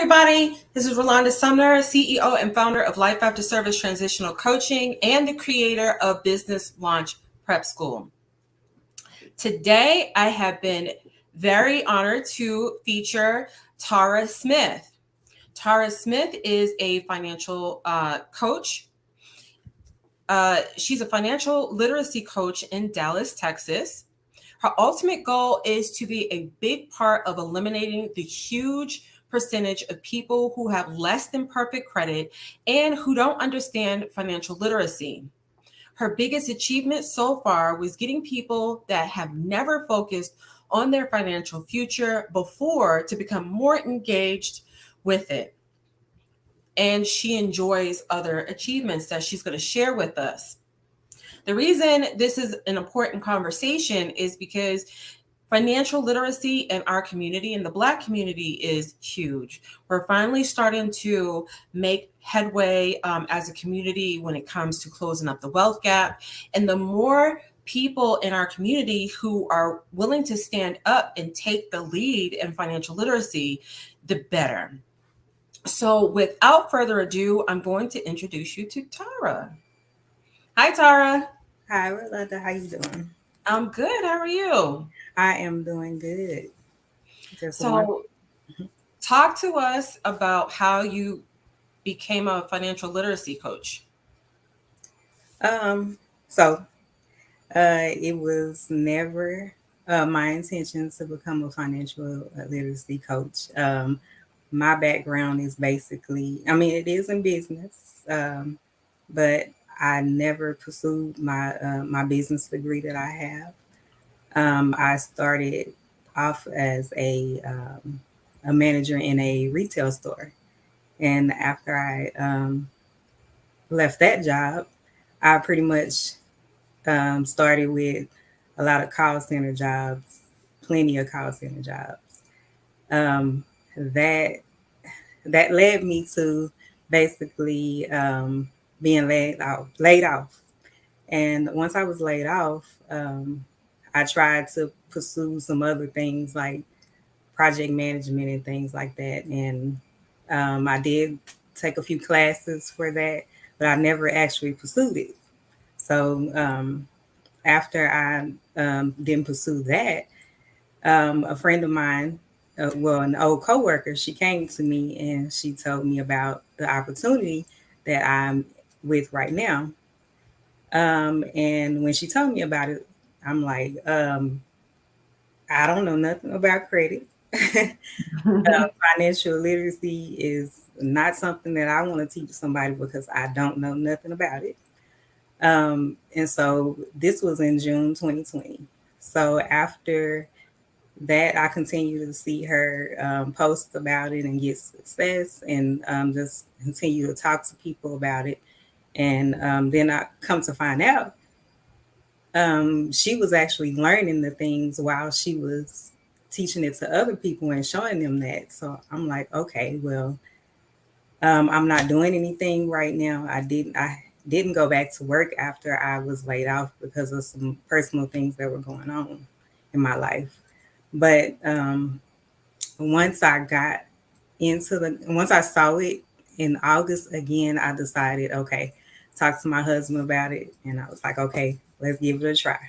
everybody. This is Rolanda Sumner, CEO and founder of Life After Service Transitional Coaching and the creator of Business Launch Prep School. Today, I have been very honored to feature Tara Smith. Tara Smith is a financial coach. She's a financial literacy coach in Dallas, Texas. Her ultimate goal is to be a big part of eliminating the huge percentage of people who have less than perfect credit and who don't understand financial literacy. Her biggest achievement so far was getting people that have never focused on their financial future before to become more engaged with it. And she enjoys other achievements that she's going to share with us. The reason this is an important conversation is because financial literacy in our community, in the Black community, is huge. We're finally starting to make headway as a community when it comes to closing up the wealth gap. And the more people in our community who are willing to stand up and take the lead in financial literacy, the better. So without further ado, I'm going to introduce you to Tara. Hi, Tara. Hi, Rolanda. How you doing? I'm good. How are you? I am doing good. Just one. So, talk to us about how you became a financial literacy coach. Um. So, it was never my intention to become a financial literacy coach. My background is basically, I mean, it is in business, but I never pursued my business degree that I have. I started off as a manager in a retail store. And after I left that job, I pretty much started with a lot of call center jobs, plenty of call center jobs. Um, that that led me to basically being laid off. And once I was laid off, I tried to pursue some other things like project management and things like that. And I did take a few classes for that, but I never actually pursued it. So after I didn't pursue that, a friend of mine, well, an old coworker, she came to me and she told me about the opportunity that I'm with right now. And when she told me about it, I'm like, I don't know nothing about credit. Financial literacy is not something that I want to teach somebody because I don't know nothing about it. And so this was in June 2020. So after that, I continue to see her post about it and get success and just continue to talk to people about it. And then I come to find out she was actually learning the things while she was teaching it to other people and showing them that. So I'm like, okay, well, I'm not doing anything right now. I didn't go back to work after I was laid off because of some personal things that were going on in my life. But once I got once I saw it in August again, I decided, okay, talk to my husband about it. And I was like, okay, let's give it a try.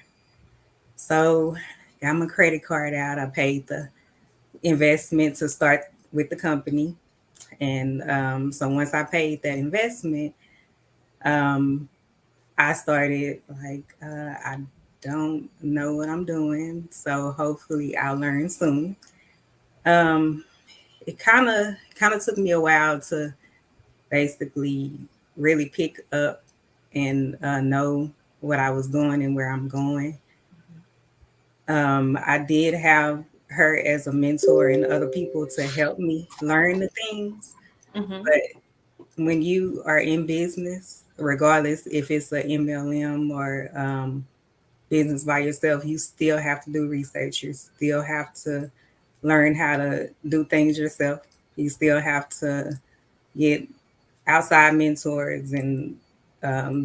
So got my credit card out. I paid the investment to start with the company. And so once I paid that investment, um, I started like, I don't know what I'm doing. So hopefully I'll learn soon. Um, it kind of took me a while to basically really pick up and know what I was doing and where I'm going. I did have her as a mentor and other people to help me learn the things. Hmm. But when you are in business, regardless if it's an MLM or business by yourself, you still have to do research. You still have to learn how to do things yourself. You still have to get outside mentors and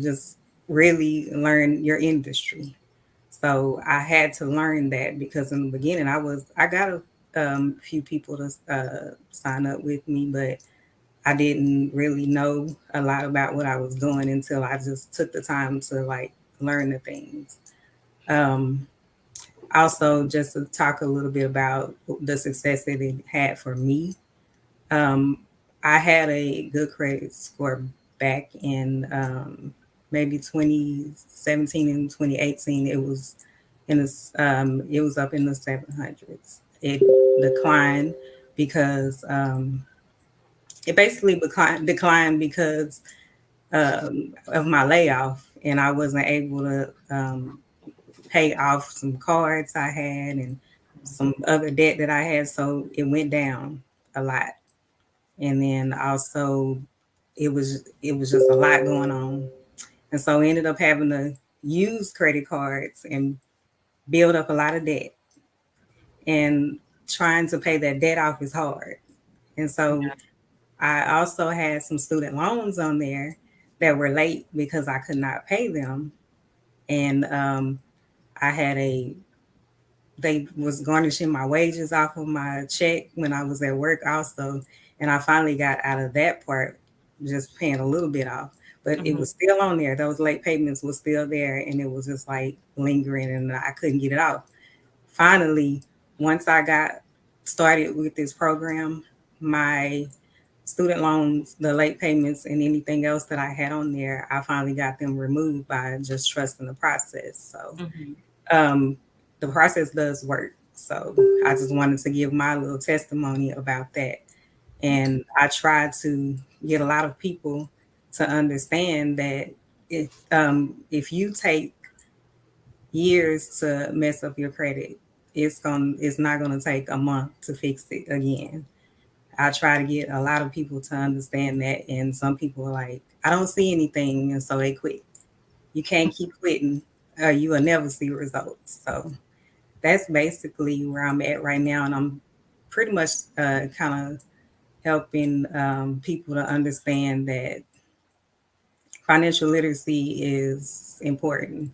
just really learn your industry. So I had to learn that because in the beginning I got a few people to sign up with me, but I didn't really know a lot about what I was doing until I just took the time to like learn the things. Um, Also, just to talk a little bit about the success that it had for me. Um, I had a good credit score back in maybe 2017 and 2018. It was it was up in the 700s. It declined because it basically declined because of my layoff, and I wasn't able to pay off some cards I had and some other debt that I had. So it went down a lot. And then also it was just a lot going on. And so I ended up having to use credit cards and build up a lot of debt. And trying to pay that debt off is hard. And so I also had some student loans on there that were late because I could not pay them. And I had a they was garnishing my wages off of my check when I was at work also. And I finally got out of that part, just paying a little bit off. But it Mhm. was still on there. Those late payments were still there, and it was just like lingering, and I couldn't get it off. Finally, once I got started with this program, my student loans, the late payments, and anything else that I had on there, I finally got them removed by just trusting the process. So Mhm. um, the process does work. So I just wanted to give my little testimony about that. Okay. And I try to get a lot of people to understand that if you take years to mess up your credit, it's not gonna take a month to fix it again. I try to get a lot of people to understand that, and some people are like, I don't see anything, and so they quit. You can't keep quitting, or you will never see results. So that's basically where I'm at right now, and I'm pretty much kind of helping people to understand that financial literacy is important.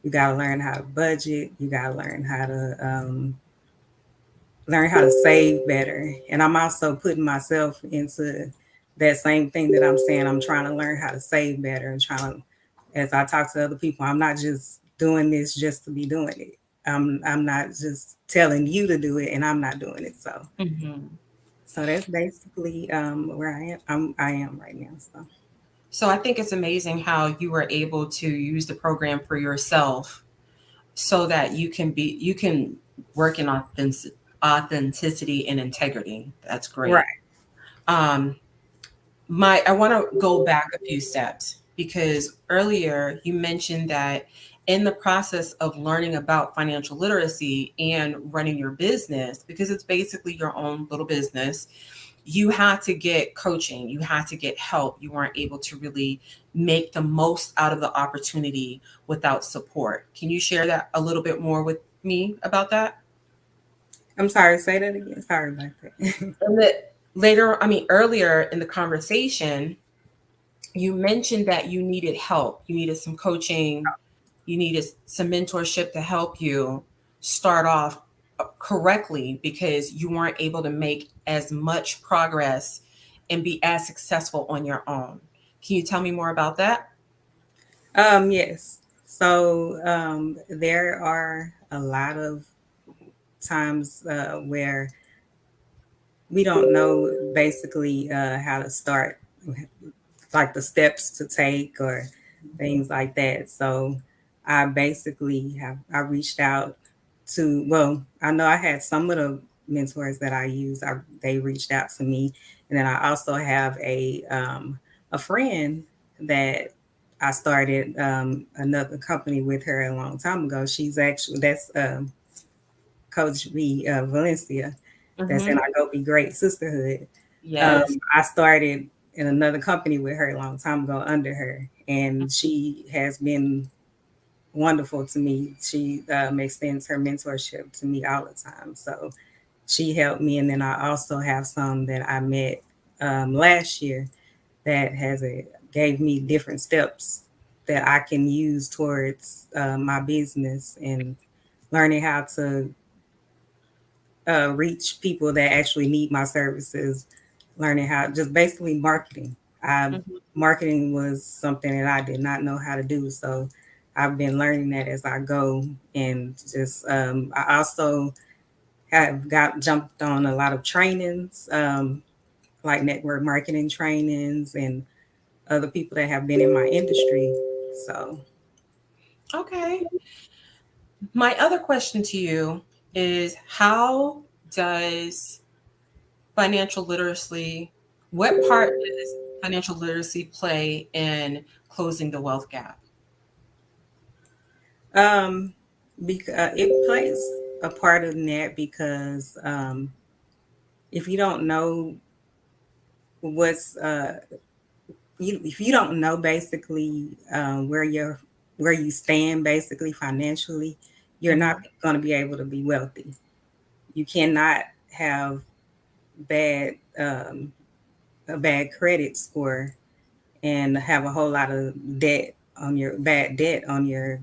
You got to learn how to budget. You got to learn how to save better. And I'm also putting myself into that same thing that I'm saying. I'm trying to learn how to save better and trying to, as I talk to other people, I'm not just doing this just to be doing it. I'm not just telling you to do it and I'm not doing it. Mhm. So that's basically where I am right now. So So I think it's amazing how you were able to use the program for yourself so that you can work in authenticity and integrity. That's right. great. Um, my I want to go back a few steps because earlier you mentioned that in the process of learning about financial literacy and running your business, because it's basically your own little business, you had to get coaching, you had to get help. You weren't able to really make the most out of the opportunity without support. Can you share that a little bit more with me about that? I'm sorry, say that again. Sorry about that. And that later, I mean, earlier in the conversation, you mentioned that you needed help, you needed some coaching, you needed some mentorship to help you start off correctly because you weren't able to make as much progress and be as successful on your own. Can you tell me more about that? Yes. So there are a lot of times where we don't know basically how to start, like the steps to take or things like that. So I reached out to, well, I know I had some of the mentors that I use. They reached out to me, and then I also have a friend that I started another company with her a long time ago. She's actually that's Coach V Valencia. That's in Mm-hmm. our Go Be Great Sisterhood. Yes. I started in another company with her a long time ago under her, and she has been wonderful to me. She extends her mentorship to me all the time. So she helped me, and then I also have some that I met last year that gave me different steps that I can use towards my business and learning how to reach people that actually need my services, learning how just basically marketing. Mhm. Marketing was something that I did not know how to do. So I've been learning that as I go. And just, I also have got jumped on a lot of trainings, like network marketing trainings and other people that have been in my industry. So, Okay. My other question to you is how does financial literacy, what part does financial literacy play in closing the wealth gap? um, it plays a part in that because if you don't know what's if you don't know basically where you stand basically financially, you're not Mhm. going to be able to be wealthy. You cannot have bad a bad credit score and have a whole lot of debt on your bad debt on your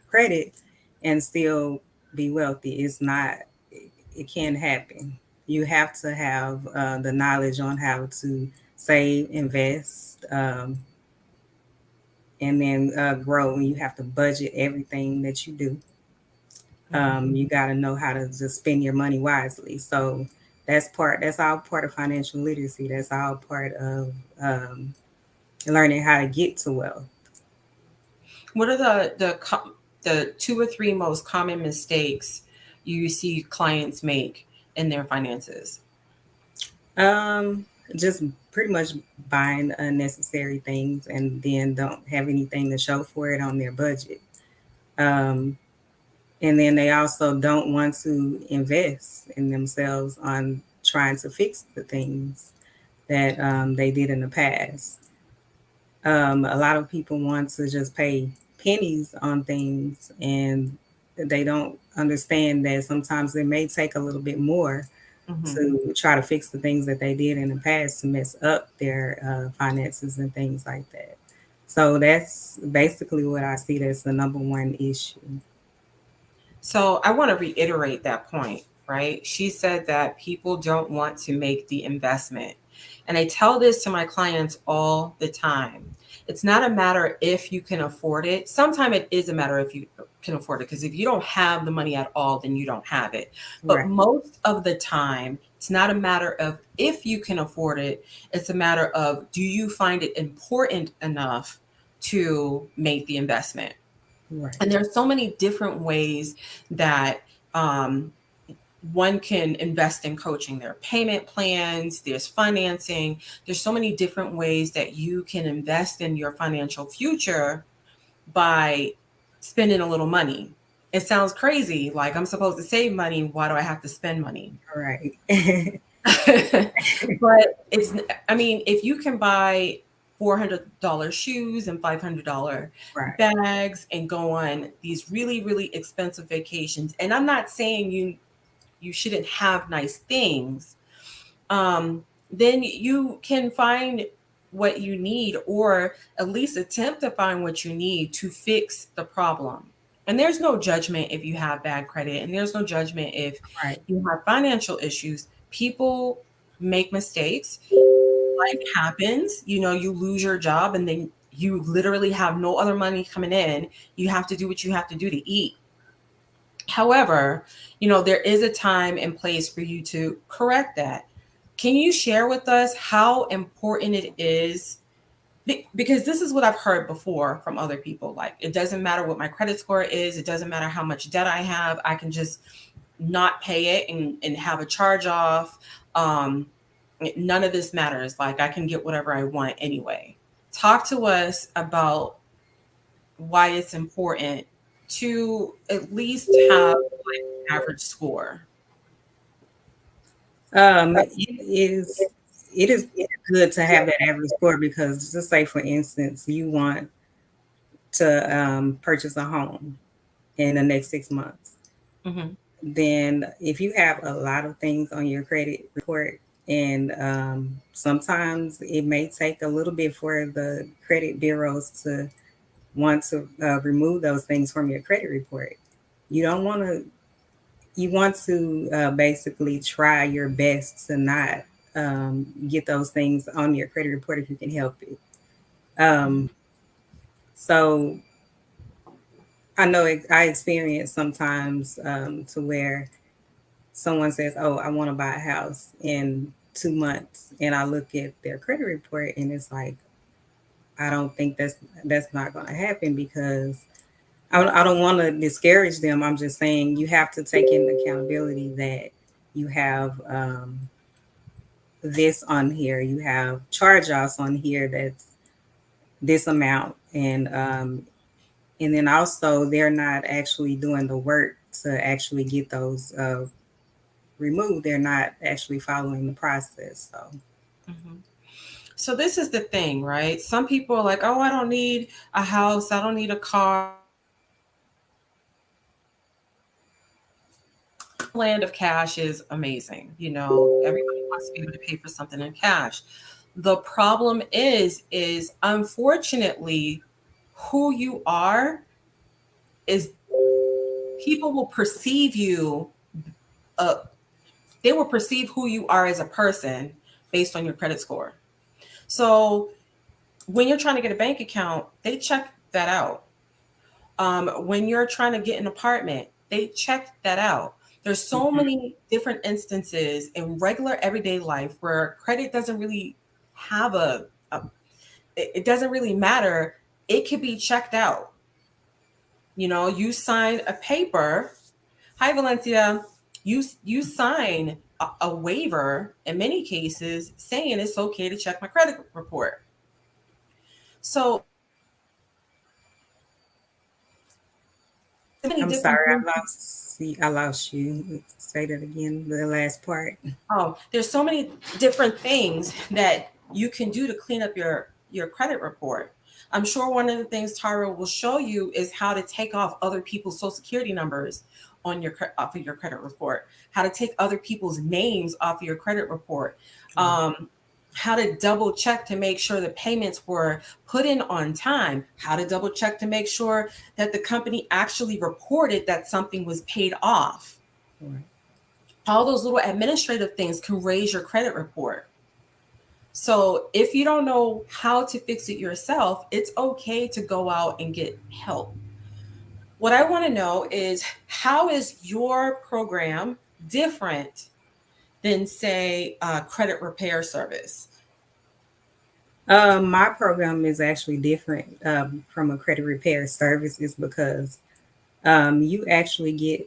credit and still be wealthy. It's not. It can't happen. You have to have the knowledge on how to save, invest, and then grow. You have to budget everything that you do. Mhm. You got to know how to just spend your money wisely. So that's all part of financial literacy. That's all part of learning how to get to wealth. What are the two or three most common mistakes you see clients make in their finances? Um, just pretty much buying unnecessary things and then don't have anything to show for it on their budget. Um, and then they also don't want to invest in themselves on trying to fix the things that they did in the past. A lot of people want to just pay pennies on things and they don't understand that sometimes it may take a little bit more Mhm. to try to fix the things that they did in the past to mess up their finances and things like that. So that's basically what I see as the number one issue. So I want to reiterate that point, right? She said that people don't want to make the investment. And I tell this to my clients all the time. It's not a matter if you can afford it. Sometimes it is a matter if you can afford it, because if you don't have the money at all, then you don't have it. But Right, most of the time, it's not a matter of if you can afford it. It's a matter of, do you find it important enough to make the investment? right, And there's so many different ways that um, one can invest in coaching. There are payment plans, there's financing, there's so many different ways that you can invest in your financial future by spending a little money. It sounds crazy, like I'm supposed to save money, why do I have to spend money? right, But it's, I mean, if you can buy $400 shoes and $500 right, bags and go on these really, really expensive vacations, and I'm not saying you shouldn't have nice things, um, then you can find what you need, or at least attempt to find what you need to fix the problem. And there's no judgment if you have bad credit, and there's no judgment if right, you have financial issues. People make mistakes. Life happens. You know, you lose your job and then you literally have no other money coming in. You have to do what you have to do to eat. However, you know, there is a time and place for you to correct that. Can you share with us how important it is? Because this is what I've heard before from other people. Like, it doesn't matter what my credit score is, it doesn't matter how much debt I have, I can just not pay it and have a charge off. Um, None of this matters. Like, I can get whatever I want anyway. Talk to us about why it's important to at least have average score. is it is good to have that average score because just say for instance you want to purchase a home in the next 6 months. Mm-hmm. Then if you have a lot of things on your credit report and sometimes it may take a little bit for the credit bureaus to want to remove those things from your credit report. You don't want to you want to basically try your best to not get those things on your credit report if you can help it. Um, so I know I experience sometimes to where someone says, "Oh, I want to buy a house in 2 months," and I look at their credit report and it's like, I don't think that's not going to happen because I don't want to discourage them. I'm just saying you have to take in accountability that you have this on here, you have charge offs on here that's this amount, and then also they're not actually doing the work to actually get those removed. They're not actually following the process. So Mhm. So this is the thing, right? Some people are like, "Oh, I don't need a house. I don't need a car. I don't need land of cash is amazing. Everybody wants to be able to pay for something in cash. The problem is unfortunately who you are is people will perceive you uh, they will perceive who you are as a person based on your credit score. So when you're trying to get a bank account, they check that out. When you're trying to get an apartment, they check that out. There's so mhm. many different instances in regular everyday life where credit doesn't really have a it doesn't really matter. It could be checked out. You sign a paper. Hi, Valencia. You sign a waiver in many cases saying it's okay to check my credit report. So many I'm different sorry, things. I lost you. Say that again, the last part. There's so many different things that you can do to clean up your credit report. I'm sure one of the things Tyra will show you is how to take off other people's social security numbers off of your credit report, how to take other people's names off of your credit report, um, how to double check to make sure the payments were put in on time, how to double check to make sure that the company actually reported that something was paid off. Right. All those little administrative things can raise your credit report. So if you don't know how to fix it yourself, it's okay to go out and get help. What I want to know is, how is your program different than, say, a credit repair service? My program is actually different from a credit repair service, is because you actually get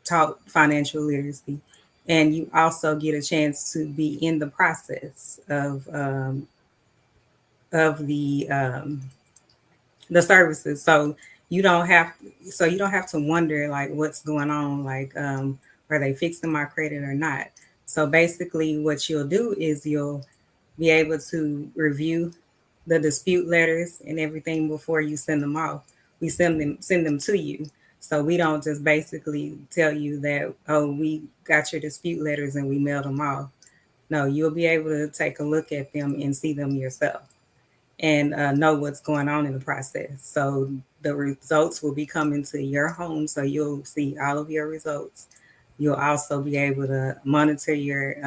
taught financial literacy, and you also get a chance to be in the process of the services. So you don't have to wonder like what's going on, like are they fixing my credit or not. So basically what you'll do is you'll be able to review the dispute letters and everything before you send them off. We send them to you. So we don't just basically tell you that, oh, we got your dispute letters and we mailed them off. No, you'll be able to take a look at them and see them yourself, and know what's going on in the process. So the results will be coming to your home, so you'll see all of your results. You'll also be able to monitor your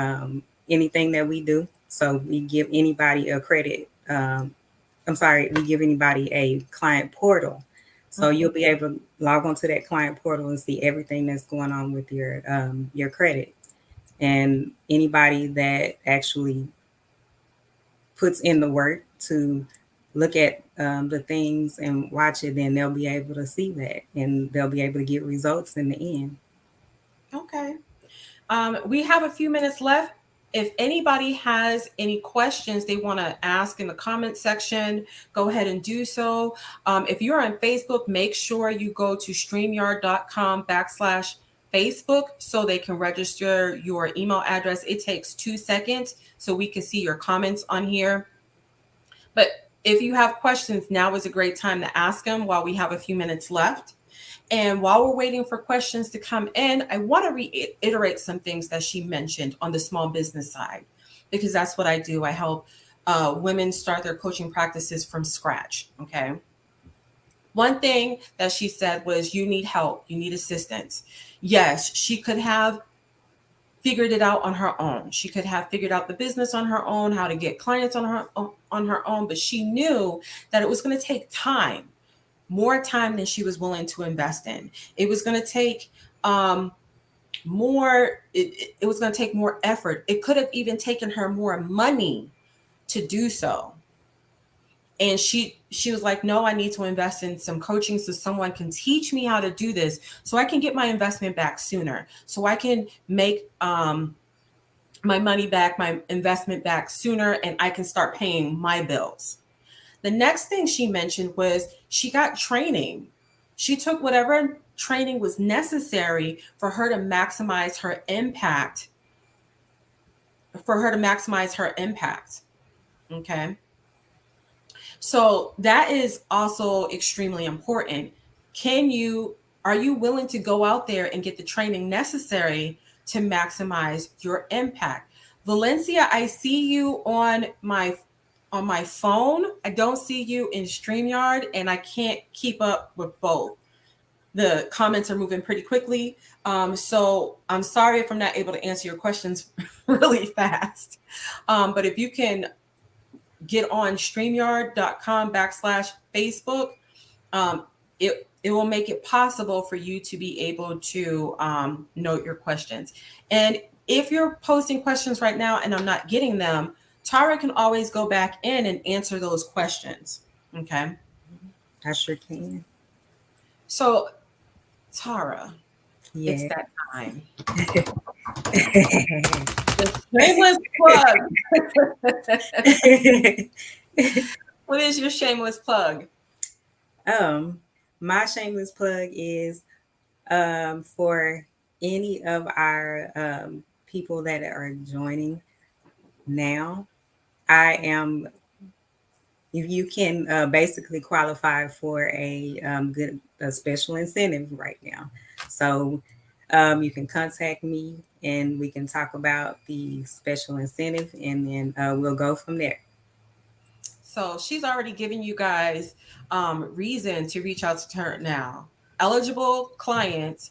anything that we do. So we give anybody a credit. I'm sorry, we give anybody a client portal. So Mhm. you'll be able to log onto that client portal and see everything that's going on with your credit. And anybody that actually puts in the work to look at the things and watch it, then they'll be able to see that and they'll be able to get results in the end. Okay. We have a few minutes left. If anybody has any questions they want to ask in the comment section, go ahead and do so. If you're on Facebook, make sure you go to streamyard.com/Facebook so they can register your email address. It takes 2 seconds so we can see your comments on here. But if you have questions, now is a great time to ask them while we have a few minutes left. And while we're waiting for questions to come in, I want to reiterate some things that she mentioned on the small business side, because that's what I do. I help women start their coaching practices from scratch. Okay. One thing that she said was, you need help, you need assistance. Yes, she could have figured it out on her own. She could have figured out the business on her own, how to get clients on her own, but she knew that it was going to take time, more time than she was willing to invest in. It was going to take it was going to take more effort. It could have even taken her more money to do so. And she was like, no, I need to invest in some coaching so someone can teach me how to do this, so I can get my investment back sooner, so I can make my money back, my investment back sooner, and I can start paying my bills. The next thing she mentioned was she got training. She took whatever training was necessary for her to maximize her impact, Okay. So that is also extremely important. Are you willing to go out there and get the training necessary to maximize your impact? Valencia, I see you on my phone. I don't see you in StreamYard, and I can't keep up with both. The comments are moving pretty quickly. So I'm sorry if I'm not able to answer your questions really fast. But if you can get on StreamYard.com/Facebook, it will make it possible for you to be able to note your questions. And if you're posting questions right now and I'm not getting them, Tara can always go back in and answer those questions. Okay. I sure can. So, Tara, it's Yeah. that time. The shameless plug. What is your shameless plug? My shameless plug is for any of our people that are joining now. I am, you can basically qualify for a special incentive right now. So you can contact me and we can talk about the special incentive, and then we'll go from there. So she's already given you guys reason to reach out to her now. Eligible clients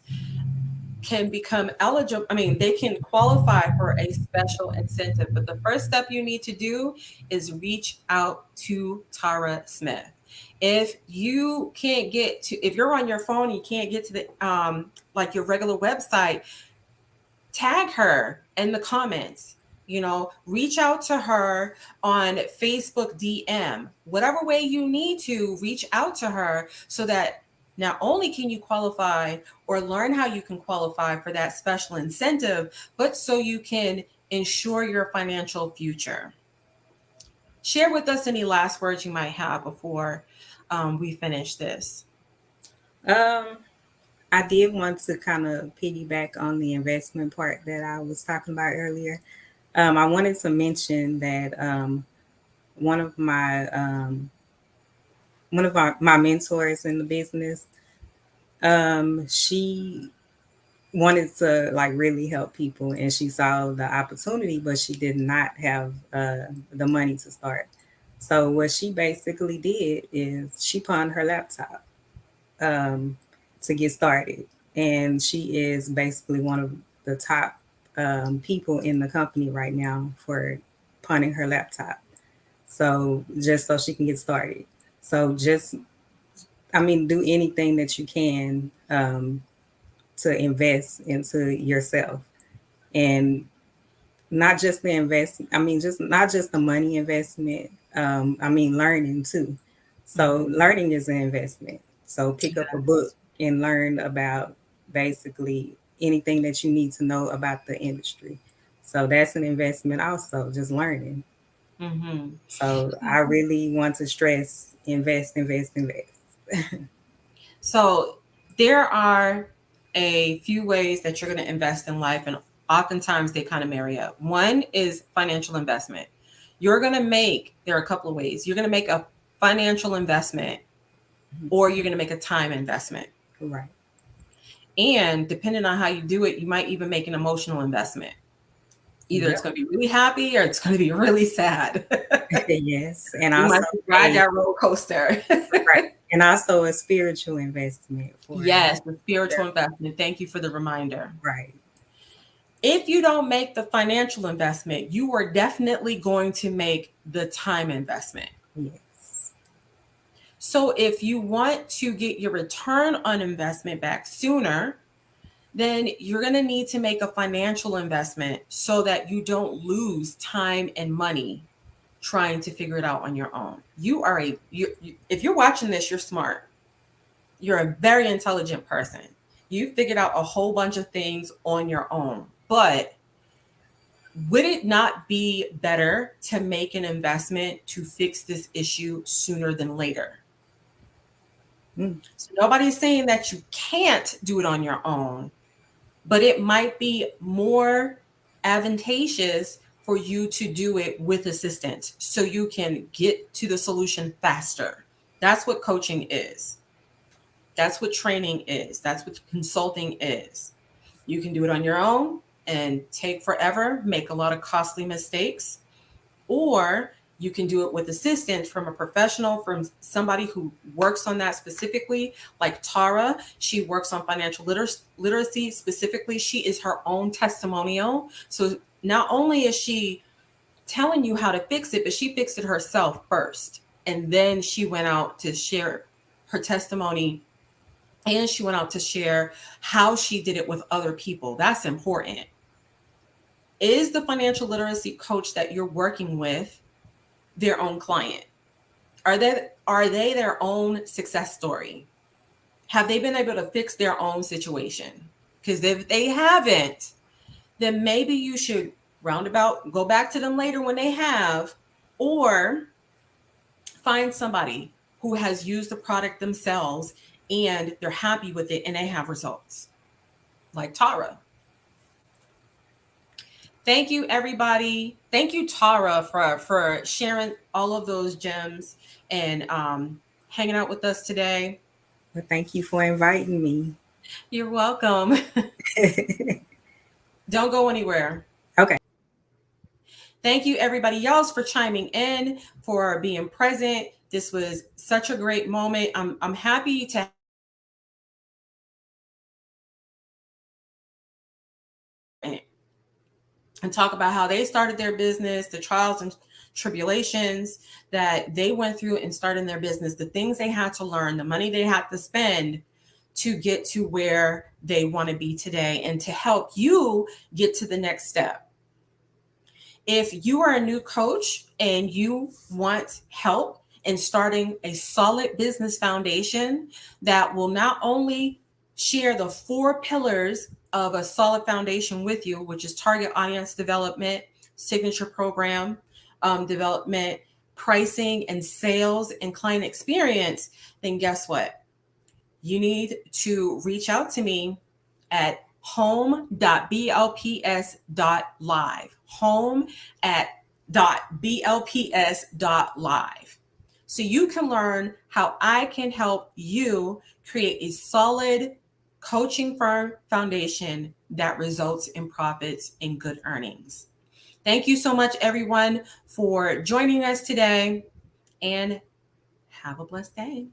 can become eligible. I mean, they can qualify for a special incentive, but the first step you need to do is reach out to Tara Smith. If you can't get to, if you're on your phone, you can't get to the like your regular website, tag her in the comments. Reach out to her on Facebook DM, whatever way you need to reach out to her, so that not only can you qualify or learn how you can qualify for that special incentive, but so you can ensure your financial future. Share with us any last words you might have before we finish this. Um, I did want to kind of piggyback on the investment part that I was talking about earlier. I wanted to mention that one of my my mentors in the business, she wanted to like really help people, and she saw the opportunity, but she did not have the money to start. So what she basically did is she pawned her laptop um, to get started, and she is basically one of the top people in the company right now for pawning her laptop. So just so she can get started. So just, I mean, do anything that you can to invest into yourself, and not just the invest. I mean, just not just the money investment. I mean, learning too. So learning is an investment. So pick up a book and learn about basically anything that you need to know about the industry. So that's an investment also, just learning. Mm-hmm. So I really want to stress invest, invest, invest. So there are a few ways that you're going to invest in life, and oftentimes they kind of marry up. One is financial investment. There are a couple of ways. You're going to make a financial investment, or you're going to make a time investment. Right. And depending on how you do it, you might even make an emotional investment. Either it's Yep. going to be really happy or it's going to be really sad. Yes. And You also might ride that roller coaster. right. And also a spiritual investment for Yes, the sure. spiritual investment. Thank you for the reminder. Right. If you don't make the financial investment, you are definitely going to make the time investment. Yes. So if you want to get your return on investment back sooner, then you're going to need to make a financial investment so that you don't lose time and money trying to figure it out on your own. If you're watching this, you're smart. You're a very intelligent person. You figured out a whole bunch of things on your own. But would it not be better to make an investment to fix this issue sooner than later? Mm. So nobody's saying that you can't do it on your own, but it might be more advantageous for you to do it with assistance so you can get to the solution faster. That's what coaching is. That's what training is. That's what consulting is. You can do it on your own and take forever, make a lot of costly mistakes, or you can do it with assistance from a professional, from somebody who works on that specifically, like Tara. She works on financial literacy specifically. She is her own testimonial. So not only is she telling you how to fix it, but she fixed it herself first. And then she went out to share her testimony, and she went out to share how she did it with other people. That's important. Is the financial literacy coach that you're working with their own client? Are they their own success story? Have they been able to fix their own situation? Because if they haven't, then maybe you should roundabout go back to them later when they have, or find somebody who has used the product themselves and they're happy with it and they have results, like Tara. Thank you, everybody. Thank you, Tara, for sharing all of those gems and hanging out with us today. Well, thank you for inviting me. You're welcome. Don't go anywhere. Okay. Thank you, everybody else, for chiming in, for being present. This was such a great moment. I'm happy to and talk about how they started their business, the trials and tribulations that they went through in starting their business, the things they had to learn, the money they had to spend to get to where they want to be today, and to help you get to the next step. If you are a new coach and you want help in starting a solid business foundation that will not only share the 4 pillars of a solid foundation with you, which is target audience development, signature program development, pricing and sales, and client experience, then guess what? You need to reach out to me at home.blps.live. home@blps.live. So you can learn how I can help you create a solid coaching firm foundation that results in profits and good earnings. Thank you so much, everyone, for joining us today, and have a blessed day.